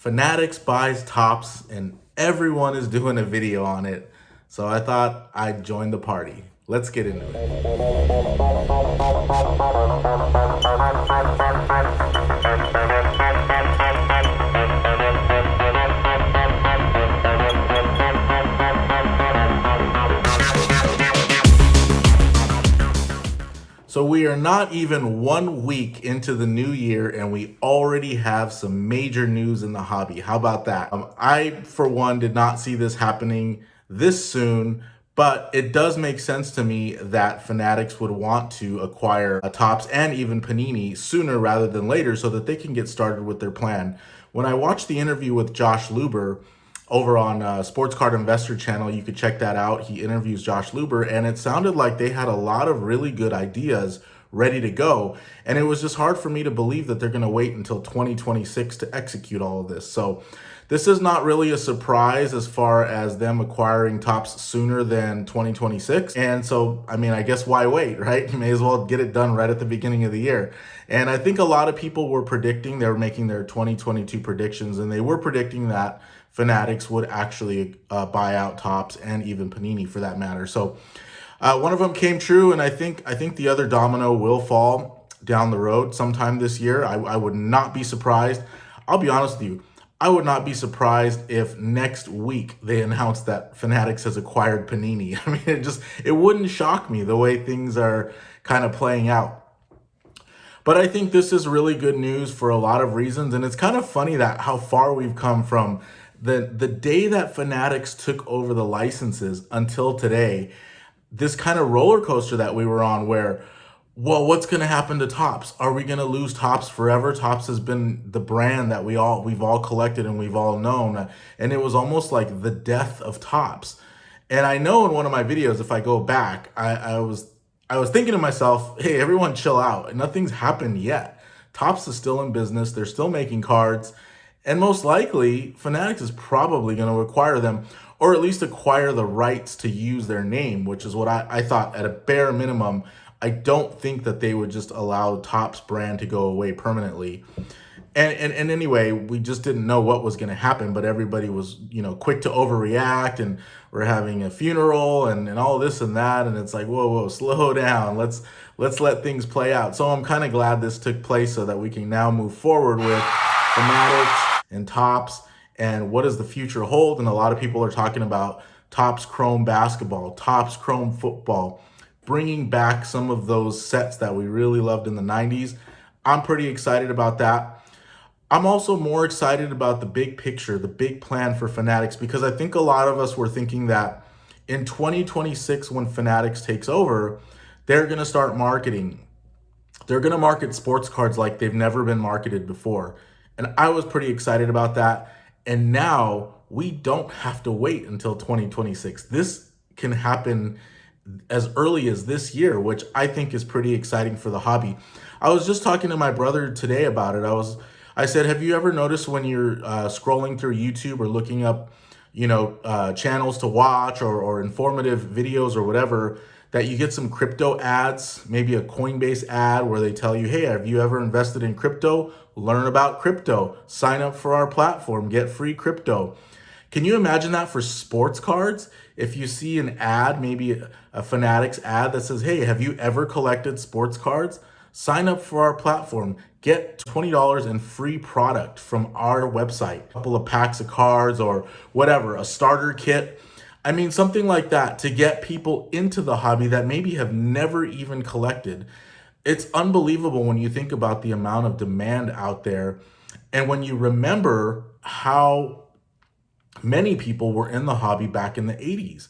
Fanatics buys tops and everyone is doing a video on it. So I thought I'd join the party. Let's get into it. So we are not even 1 week into the new year and we already have some major news in the hobby. How about that? I, for one, did not see this happening this soon, but it does make sense to me that Fanatics would want to acquire a Topps and even Panini sooner rather than later so that they can get started with their plan. When I watched the interview with Josh Luber over on Sports Card Investor channel, you could check that out. He interviews Josh Luber, and it sounded like they had a lot of really good ideas ready to go. And it was just hard for me to believe that they're going to wait until 2026 to execute all of this. So this is not really a surprise as far as them acquiring Topps sooner than 2026. And so, I mean, I guess why wait, right? You may as well get it done right at the beginning of the year. And I think a lot of people were predicting, they were making their 2022 predictions, and they were predicting that Fanatics would actually buy out Topps and even Panini for that matter. So one of them came true, and I think the other domino will fall down the road sometime this year. I would not be surprised. I'll be honest with you. I would not be surprised if next week they announced that Fanatics has acquired Panini. I mean, it wouldn't shock me the way things are kind of playing out. But I think this is really good news for a lot of reasons, and it's kind of funny that how far we've come from the day that Fanatics took over the licenses until today. This kind of roller coaster that we were on where, well, what's going to happen to Topps? Are we going to lose Topps forever? Topps has been the brand that we've all collected and we've all known. And it was almost like the death of Topps. And I know in one of my videos, if I go back, I was thinking to myself, hey, everyone chill out. Nothing's happened yet. Topps is still in business. They're still making cards. And most likely, Fanatics is probably going to acquire them, or at least acquire the rights to use their name, which is what I thought at a bare minimum. I don't think that they would just allow Topps brand to go away permanently. And anyway, we just didn't know what was going to happen, but everybody was, quick to overreact, and we're having a funeral and all this and that. And it's like, whoa, slow down. Let's let things play out. So I'm kind of glad this took place so that we can now move forward with Fanatics and Topps and what does the future hold. And a lot of people are talking about Topps Chrome basketball, Topps Chrome football, bringing back some of those sets that we really loved in the 90s. I'm pretty excited about that. I'm also more excited about the big picture, the big plan for Fanatics, because I think a lot of us were thinking that in 2026, when Fanatics takes over, they're going to start marketing. They're going to market sports cards like they've never been marketed before. And I was pretty excited about that. And now we don't have to wait until 2026. This can happen as early as this year, which I think is pretty exciting for the hobby. I was just talking to my brother today about it. I said, have you ever noticed when you're scrolling through YouTube or looking up, channels to watch or informative videos or whatever, that you get some crypto ads, maybe a Coinbase ad where they tell you, hey, have you ever invested in crypto? Learn about crypto. Sign up for our platform. Get free crypto. Can you imagine that for sports cards? If you see an ad, maybe a Fanatics ad that says, hey, have you ever collected sports cards? Sign up for our platform. Get $20 in free product from our website. A couple of packs of cards or whatever, a starter kit. I mean, something like that to get people into the hobby that maybe have never even collected. It's unbelievable when you think about the amount of demand out there. And when you remember how many people were in the hobby back in the 80s.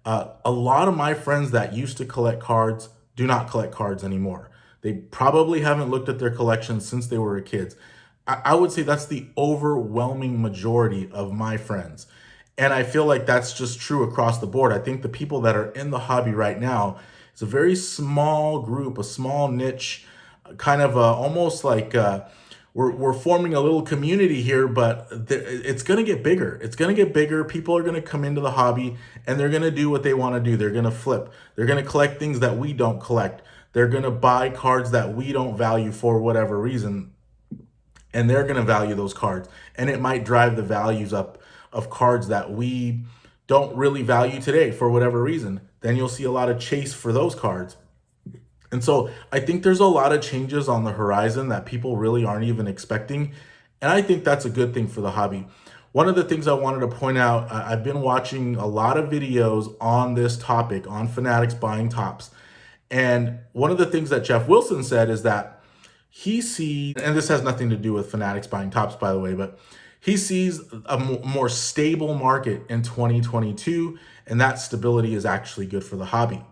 A lot of my friends that used to collect cards do not collect cards anymore. They probably haven't looked at their collections since they were kids. I would say that's the overwhelming majority of my friends. And I feel like that's just true across the board. I think the people that are in the hobby right now, it's a very small group, a small niche, kind of almost like we're forming a little community here, but it's going to get bigger. It's going to get bigger. People are going to come into the hobby and they're going to do what they want to do. They're going to flip. They're going to collect things that we don't collect. They're going to buy cards that we don't value for whatever reason. and they're going to value those cards. And it might drive the values up of cards that we don't really value today for whatever reason. Then you'll see a lot of chase for those cards. And so I think there's a lot of changes on the horizon that people really aren't even expecting. And I think that's a good thing for the hobby. One of the things I wanted to point out, I've been watching a lot of videos on this topic, on Fanatics buying tops. And one of the things that Jeff Wilson said is that he sees, and this has nothing to do with Fanatics buying tops, by the way, but he sees a more stable market in 2022, and that stability is actually good for the hobby.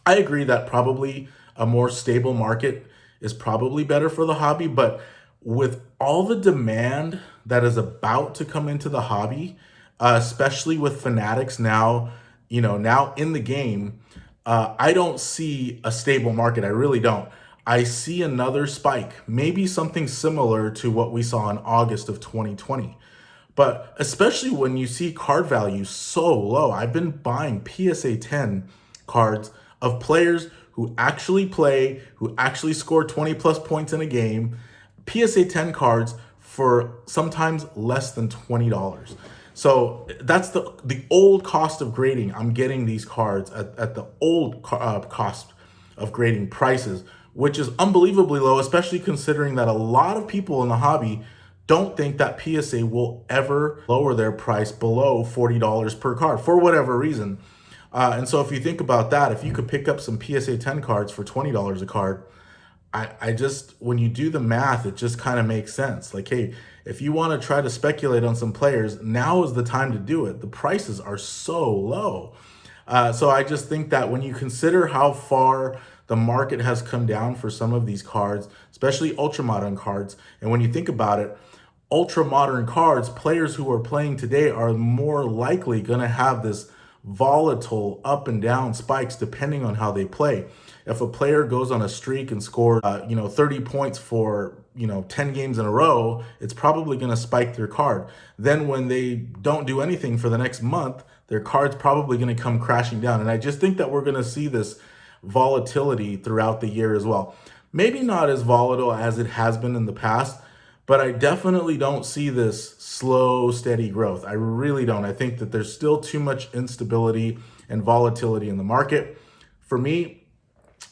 I agree that probably a more stable market is probably better for the hobby, but with all the demand that is about to come into the hobby, especially with Fanatics now, now in the game, I don't see a stable market. I really don't. I see another spike, maybe something similar to what we saw in August of 2020. But especially when you see card value so low, I've been buying PSA 10 cards of players who actually play, who actually score 20 plus points in a game, PSA 10 cards for sometimes less than $20. So that's the old cost of grading. I'm getting these cards at the old cost of grading prices, which is unbelievably low, especially considering that a lot of people in the hobby don't think that PSA will ever lower their price below $40 per card for whatever reason. And so if you think about that, if you could pick up some PSA 10 cards for $20 a card, I just, when you do the math, it just kind of makes sense. Like, hey, if you want to try to speculate on some players, now is the time to do it. The prices are so low. So I just think that when you consider how far the market has come down for some of these cards, especially ultra modern cards, and when you think about it, ultra modern cards, players who are playing today are more likely going to have this volatile up and down spikes depending on how they play. If a player goes on a streak and scores 30 points for 10 games in a row, it's probably going to spike their card. Then when they don't do anything for the next month, their card's probably going to come crashing down. And I just think that we're going to see this volatility throughout the year as well. Maybe not as volatile as it has been in the past, but I definitely don't see this slow, steady growth. I really don't. I think that there's still too much instability and volatility in the market. For me,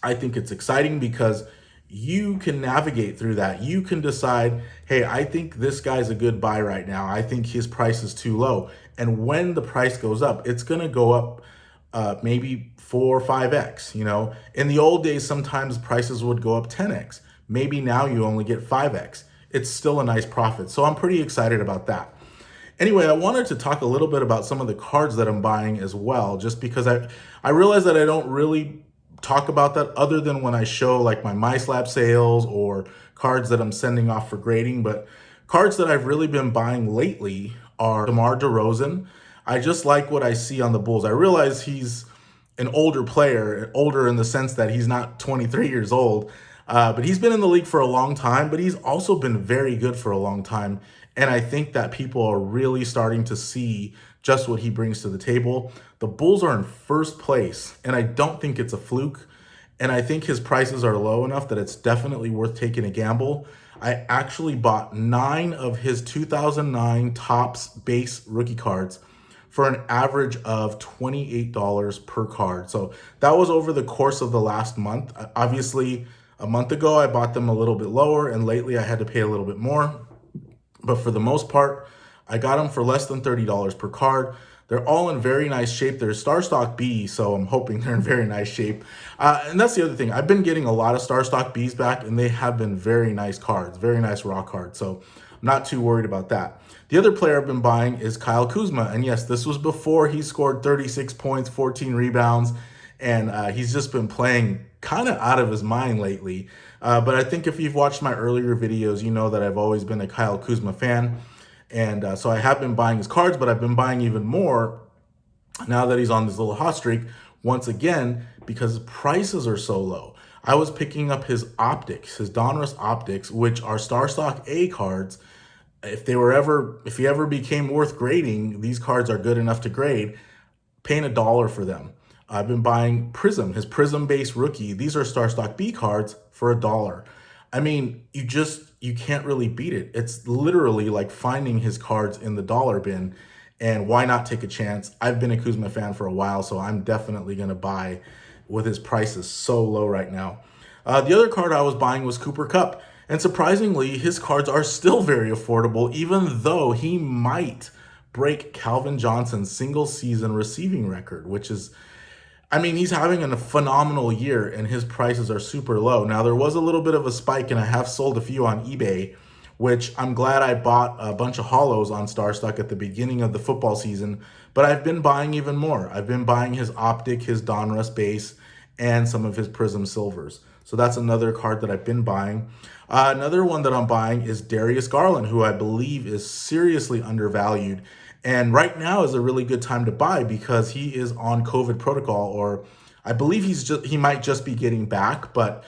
I think it's exciting because you can navigate through that. You can decide, hey, I think this guy's a good buy right now. I think his price is too low. And when the price goes up, it's going to go up maybe 4 or 5x. In the old days, sometimes prices would go up 10x. Maybe now you only get 5x. It's still a nice profit. So I'm pretty excited about that. Anyway, I wanted to talk a little bit about some of the cards that I'm buying as well, just because I realize that I don't really talk about that other than when I show like my MySlab sales or cards that I'm sending off for grading. But cards that I've really been buying lately are DeMar DeRozan. I just like what I see on the Bulls. I realize he's an older player, older in the sense that he's not 23 years old, but he's been in the league for a long time, but he's also been very good for a long time. And I think that people are really starting to see just what he brings to the table. The Bulls are in first place, and I don't think it's a fluke. And I think his prices are low enough that it's definitely worth taking a gamble. I actually bought 9 of his 2009 Topps base rookie cards for an average of $28 per card. So that was over the course of the last month. Obviously, a month ago, I bought them a little bit lower, and lately I had to pay a little bit more. But for the most part, I got them for less than $30 per card. They're all in very nice shape. They're Star Stock B, so I'm hoping they're in very nice shape. And that's the other thing. I've been getting a lot of Star Stock Bs back, and they have been very nice cards, very nice raw cards. So I'm not too worried about that. The other player I've been buying is Kyle Kuzma. And yes, this was before he scored 36 points, 14 rebounds, and he's just been playing kind of out of his mind lately. But I think if you've watched my earlier videos, you know that I've always been a Kyle Kuzma fan. And so I have been buying his cards, but I've been buying even more now that he's on this little hot streak, once again, because prices are so low. I was picking up his optics, his Donruss optics, which are Star Stock A cards. If he ever became worth grading, these cards are good enough to grade, paying $1 for them. I've been buying Prism, his Prism base rookie. These are Star Stock B cards for $1. I mean, you can't really beat it. It's literally like finding his cards in the dollar bin, and why not take a chance? I've been a Kuzma fan for a while, so I'm definitely going to buy with his prices so low right now. The other card I was buying was Cooper Cup, and surprisingly, his cards are still very affordable, even though he might break Calvin Johnson's single season receiving record, which is, I mean, he's having a phenomenal year and his prices are super low. Now, there was a little bit of a spike and I have sold a few on eBay, which I'm glad I bought a bunch of hollows on StarStuck at the beginning of the football season, but I've been buying even more. I've been buying his Optic, his Donruss base, and some of his Prism Silvers. So that's another card that I've been buying. Another one that I'm buying is Darius Garland, who I believe is seriously undervalued. And right now is a really good time to buy because he is on COVID protocol, or I believe he might just be getting back, but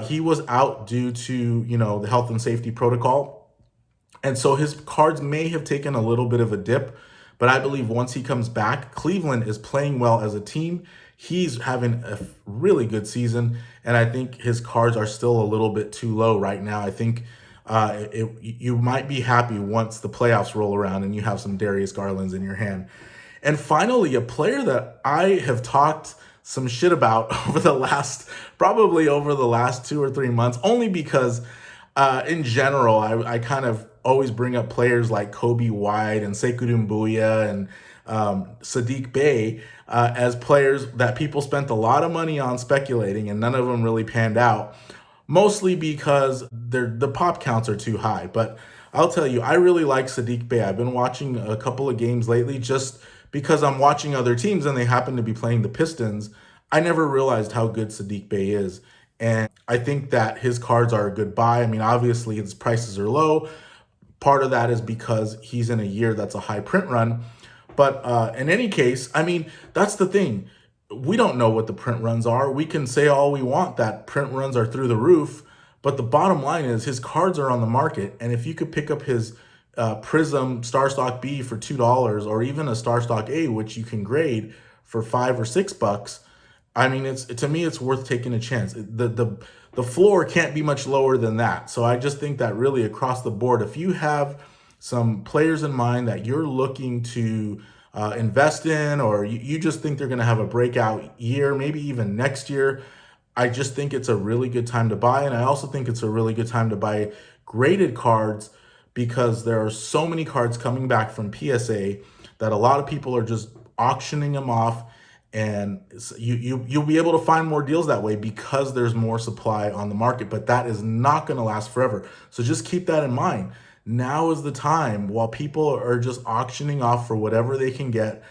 he was out due to, the health and safety protocol. And so his cards may have taken a little bit of a dip, but I believe once he comes back, Cleveland is playing well as a team. He's having a really good season, and I think his cards are still a little bit too low right now. I think you might be happy once the playoffs roll around and you have some Darius Garlands in your hand. And finally, a player that I have talked some shit about probably over the last 2 or 3 months, only because in general, I kind of always bring up players like Kobe White and Sekou Doumbouya and Sadiq Bey as players that people spent a lot of money on speculating, and none of them really panned out, mostly because the pop counts are too high. But I'll tell you, I really like Sadiq Bey. I've been watching a couple of games lately just because I'm watching other teams and they happen to be playing the Pistons. I never realized how good Sadiq Bey is. And I think that his cards are a good buy. I mean, obviously his prices are low. Part of that is because he's in a year that's a high print run. But in any case, I mean, that's the thing. We don't know what the print runs are. We can say all we want that print runs are through the roof, but the bottom line is his cards are on the market. And if you could pick up his Prism Starstock B for $2, or even a Starstock A, which you can grade for $5 or $6, I mean, to me, it's worth taking a chance. The floor can't be much lower than that. So I just think that really across the board, if you have some players in mind that you're looking to invest in, or you just think they're going to have a breakout year, maybe even next year, I just think it's a really good time to buy. And I also think it's a really good time to buy graded cards because there are so many cards coming back from PSA that a lot of people are just auctioning them off. And you'll be able to find more deals that way because there's more supply on the market, but that is not going to last forever. So just keep that in mind. Now is the time, while people are just auctioning off for whatever they can get,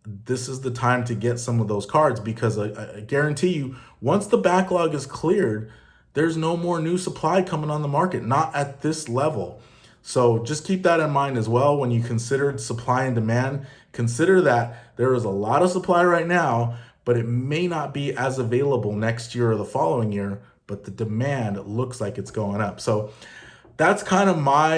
this is the time to get some of those cards, because I guarantee you, once the backlog is cleared, there's no more new supply coming on the market, not at this level. So just keep that in mind as well when you consider supply and demand. Consider that there is a lot of supply right now, but it may not be as available next year or the following year, but the demand looks like it's going up. So that's kind of my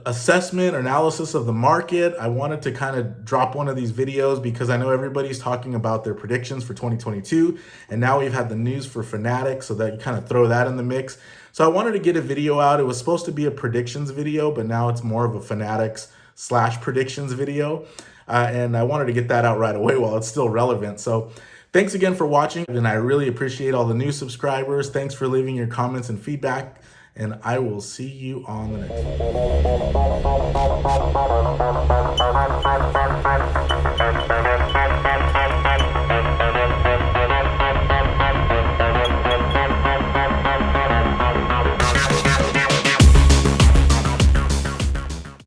assessment, analysis of the market. I wanted to kind of drop one of these videos because I know everybody's talking about their predictions for 2022. And now we've had the news for Fanatics, so that you kind of throw that in the mix. So I wanted to get a video out. It was supposed to be a predictions video, but now it's more of a Fanatics / predictions video. And I wanted to get that out right away while it's still relevant. So thanks again for watching, and I really appreciate all the new subscribers. Thanks for leaving your comments and feedback, and I will see you on the next one.